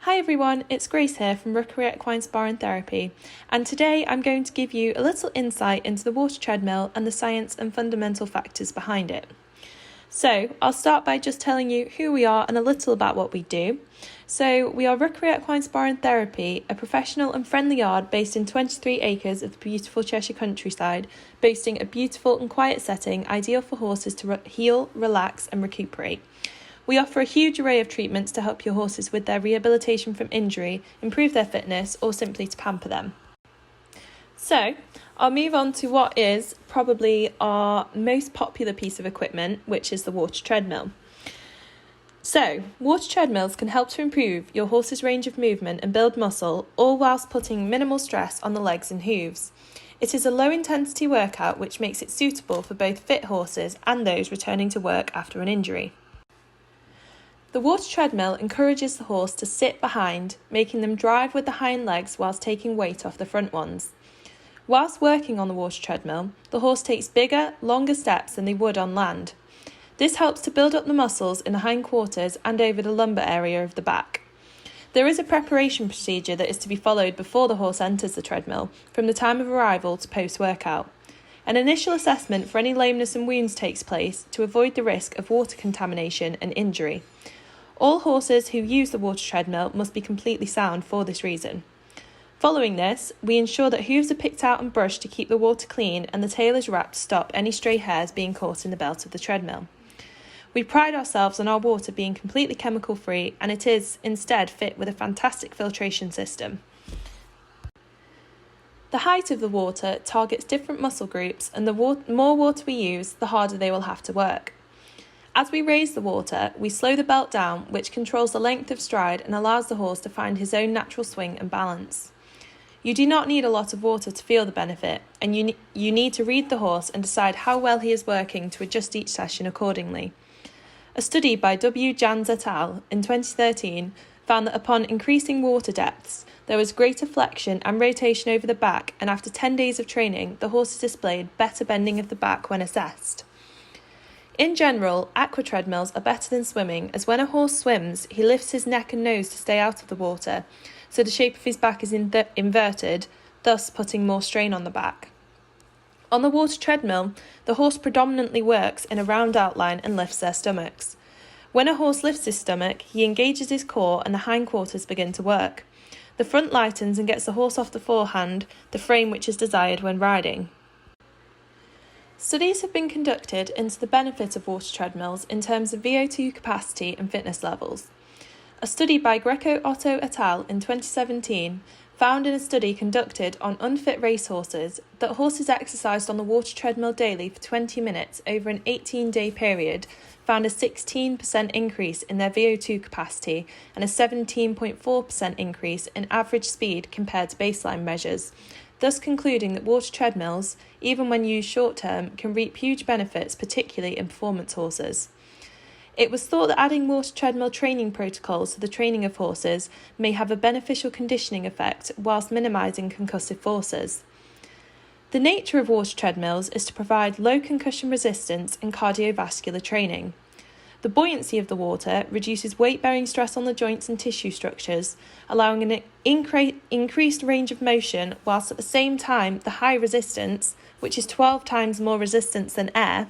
Hi everyone, it's Grace here from Rookery Equine Spa and Therapy, and today I'm going to give you a little insight into the water treadmill and the science and fundamental factors behind it. So I'll start by just telling you who we are and a little about what we do. So we are Rookery Equine Spa and Therapy, a professional and friendly yard based in 23 acres of the beautiful Cheshire countryside, boasting a beautiful and quiet setting ideal for horses to heal, relax and recuperate. We offer a huge array of treatments to help your horses with their rehabilitation from injury, improve their fitness, or simply to pamper them. So, I'll move on to what is probably our most popular piece of equipment, which is the water treadmill. So, water treadmills can help to improve your horse's range of movement and build muscle, all whilst putting minimal stress on the legs and hooves. It is a low-intensity workout which makes it suitable for both fit horses and those returning to work after an injury. The water treadmill encourages the horse to sit behind, making them drive with the hind legs whilst taking weight off the front ones. Whilst working on the water treadmill, the horse takes bigger, longer steps than they would on land. This helps to build up the muscles in the hindquarters and over the lumbar area of the back. There is a preparation procedure that is to be followed before the horse enters the treadmill, from the time of arrival to post-workout. An initial assessment for any lameness and wounds takes place to avoid the risk of water contamination and injury. All horses who use the water treadmill must be completely sound for this reason. Following this, we ensure that hooves are picked out and brushed to keep the water clean and the tail is wrapped to stop any stray hairs being caught in the belt of the treadmill. We pride ourselves on our water being completely chemical free, and it is instead fit with a fantastic filtration system. The height of the water targets different muscle groups, and the more water we use, the harder they will have to work. As we raise the water, we slow the belt down, which controls the length of stride and allows the horse to find his own natural swing and balance. You do not need a lot of water to feel the benefit, and you need to read the horse and decide how well he is working to adjust each session accordingly. A study by W. Jans et al. In 2013 found that upon increasing water depths, there was greater flexion and rotation over the back, and after 10 days of training, the horses displayed better bending of the back when assessed. In general, aqua treadmills are better than swimming, as when a horse swims, he lifts his neck and nose to stay out of the water, so the shape of his back is inverted, thus putting more strain on the back. On the water treadmill, the horse predominantly works in a round outline and lifts their stomachs. When a horse lifts his stomach, he engages his core and the hindquarters begin to work. The front lightens and gets the horse off the forehand, the frame which is desired when riding. Studies have been conducted into the benefit of water treadmills in terms of VO2 capacity and fitness levels. A study by Greco Otto et al. In 2017 found in a study conducted on unfit racehorses that horses exercised on the water treadmill daily for 20 minutes over an 18-day period found a 16% increase in their VO2 capacity and a 17.4% increase in average speed compared to baseline measures, thus concluding that water treadmills, even when used short-term, can reap huge benefits, particularly in performance horses. It was thought that adding water treadmill training protocols to the training of horses may have a beneficial conditioning effect whilst minimising concussive forces. The nature of water treadmills is to provide low concussion resistance and cardiovascular training. The buoyancy of the water reduces weight-bearing stress on the joints and tissue structures, allowing an increased range of motion, whilst at the same time the high resistance, which is 12 times more resistance than air,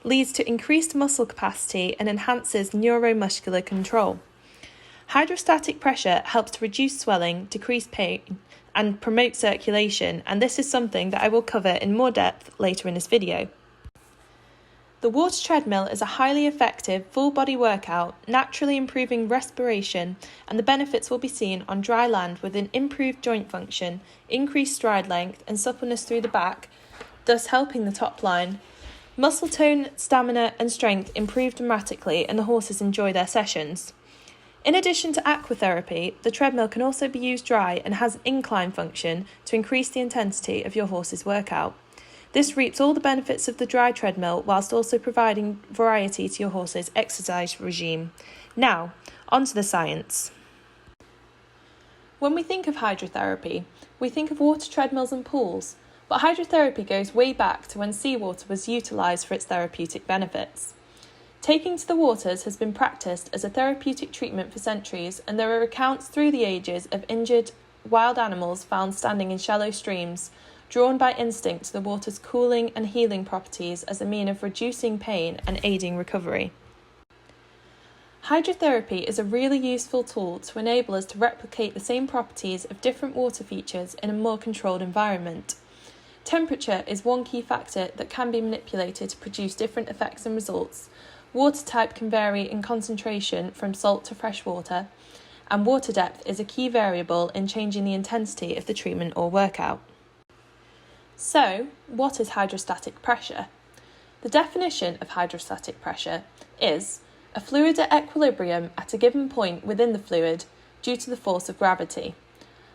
leads to increased muscle capacity and enhances neuromuscular control. Hydrostatic pressure helps to reduce swelling, decrease pain, and promote circulation, and this is something that I will cover in more depth later in this video. The water treadmill is a highly effective full-body workout, naturally improving respiration, and the benefits will be seen on dry land with an improved joint function, increased stride length and suppleness through the back, thus helping the top line. Muscle tone, stamina and strength improve dramatically and the horses enjoy their sessions. In addition to aquatherapy, the treadmill can also be used dry and has an incline function to increase the intensity of your horse's workout. This reaps all the benefits of the dry treadmill whilst also providing variety to your horse's exercise regime. Now, onto the science. When we think of hydrotherapy, we think of water treadmills and pools, but hydrotherapy goes way back to when seawater was utilised for its therapeutic benefits. Taking to the waters has been practiced as a therapeutic treatment for centuries, and there are accounts through the ages of injured wild animals found standing in shallow streams, drawn by instinct to the water's cooling and healing properties as a means of reducing pain and aiding recovery. Hydrotherapy is a really useful tool to enable us to replicate the same properties of different water features in a more controlled environment. Temperature is one key factor that can be manipulated to produce different effects and results. Water type can vary in concentration from salt to fresh water, and water depth is a key variable in changing the intensity of the treatment or workout. So, what is hydrostatic pressure? The definition of hydrostatic pressure is a fluid at equilibrium at a given point within the fluid due to the force of gravity.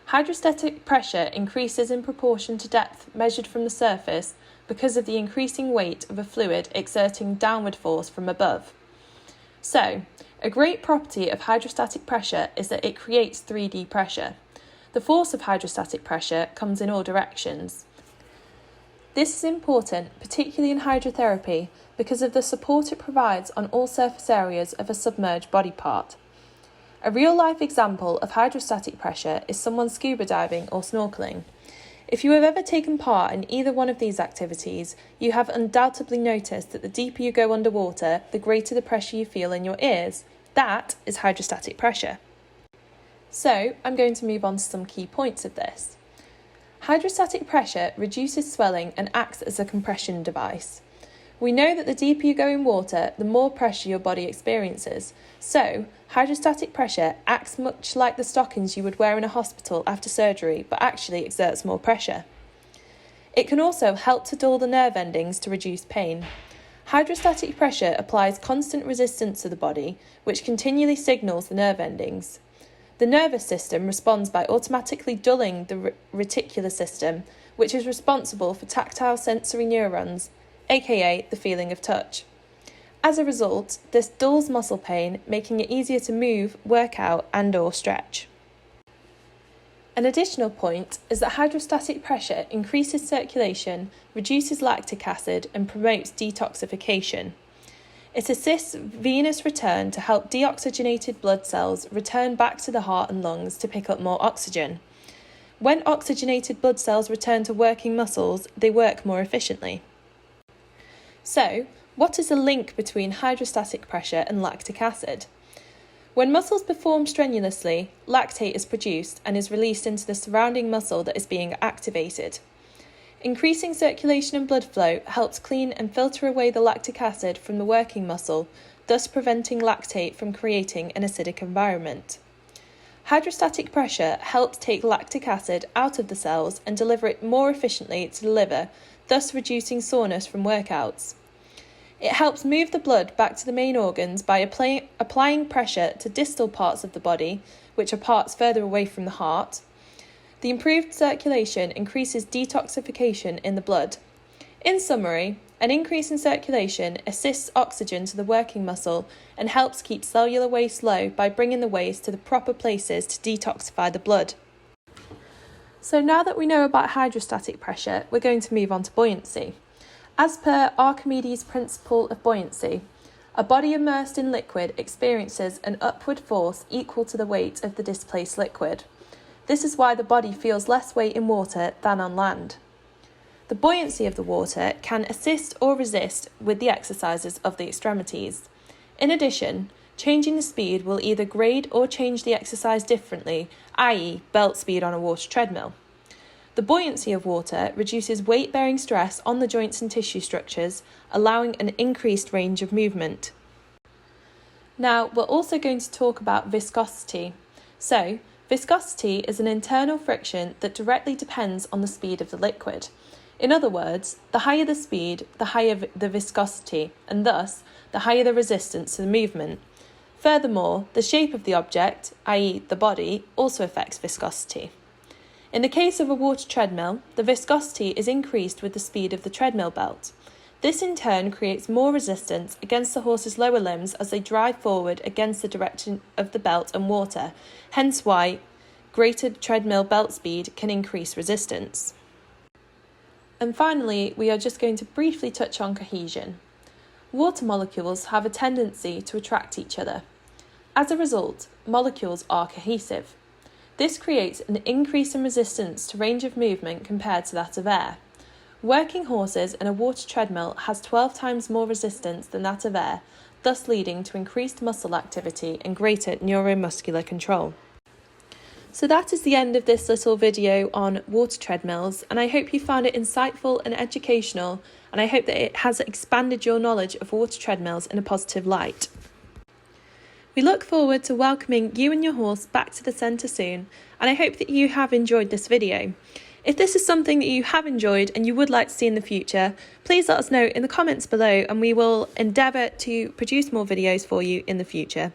Hydrostatic pressure increases in proportion to depth measured from the surface because of the increasing weight of a fluid exerting downward force from above. So, a great property of hydrostatic pressure is that it creates 3D pressure. The force of hydrostatic pressure comes in all directions. This is important, particularly in hydrotherapy, because of the support it provides on all surface areas of a submerged body part. A real-life example of hydrostatic pressure is someone scuba diving or snorkeling. If you have ever taken part in either one of these activities, you have undoubtedly noticed that the deeper you go underwater, the greater the pressure you feel in your ears. That is hydrostatic pressure. So, I'm going to move on to some key points of this. Hydrostatic pressure reduces swelling and acts as a compression device. We know that the deeper you go in water, the more pressure your body experiences. So, hydrostatic pressure acts much like the stockings you would wear in a hospital after surgery, but actually exerts more pressure. It can also help to dull the nerve endings to reduce pain. Hydrostatic pressure applies constant resistance to the body, which continually signals the nerve endings. The nervous system responds by automatically dulling the reticular system, which is responsible for tactile sensory neurons, aka the feeling of touch. As a result, this dulls muscle pain, making it easier to move, work out and/or stretch. An additional point is that hydrostatic pressure increases circulation, reduces lactic acid and promotes detoxification. It assists venous return to help deoxygenated blood cells return back to the heart and lungs to pick up more oxygen. When oxygenated blood cells return to working muscles, they work more efficiently. So, what is the link between hydrostatic pressure and lactic acid? When muscles perform strenuously, lactate is produced and is released into the surrounding muscle that is being activated. Increasing circulation and blood flow helps clean and filter away the lactic acid from the working muscle, thus preventing lactate from creating an acidic environment. Hydrostatic pressure helps take lactic acid out of the cells and deliver it more efficiently to the liver, thus reducing soreness from workouts. It helps move the blood back to the main organs by applying pressure to distal parts of the body, which are parts further away from the heart. The improved circulation increases detoxification in the blood. In summary, an increase in circulation assists oxygen to the working muscle and helps keep cellular waste low by bringing the waste to the proper places to detoxify the blood. So now that we know about hydrostatic pressure, we're going to move on to buoyancy. As per Archimedes' principle of buoyancy, a body immersed in liquid experiences an upward force equal to the weight of the displaced liquid. This is why the body feels less weight in water than on land. The buoyancy of the water can assist or resist with the exercises of the extremities. In addition, changing the speed will either grade or change the exercise differently, i.e. belt speed on a water treadmill. The buoyancy of water reduces weight-bearing stress on the joints and tissue structures, allowing an increased range of movement. Now, we're also going to talk about viscosity. So, viscosity is an internal friction that directly depends on the speed of the liquid. In other words, the higher the speed, the higher the viscosity, and thus, the higher the resistance to the movement. Furthermore, the shape of the object, i.e. the body, also affects viscosity. In the case of a water treadmill, the viscosity is increased with the speed of the treadmill belt. This in turn creates more resistance against the horse's lower limbs as they drive forward against the direction of the belt and water, hence why greater treadmill belt speed can increase resistance. And finally, we are just going to briefly touch on cohesion. Water molecules have a tendency to attract each other. As a result, molecules are cohesive. This creates an increase in resistance to range of movement compared to that of air. Working horses in a water treadmill has 12 times more resistance than that of air, thus leading to increased muscle activity and greater neuromuscular control. So that is the end of this little video on water treadmills, and I hope you found it insightful and educational, and I hope that it has expanded your knowledge of water treadmills in a positive light. We look forward to welcoming you and your horse back to the centre soon, and I hope that you have enjoyed this video. If this is something that you have enjoyed and you would like to see in the future, please let us know in the comments below and we will endeavour to produce more videos for you in the future.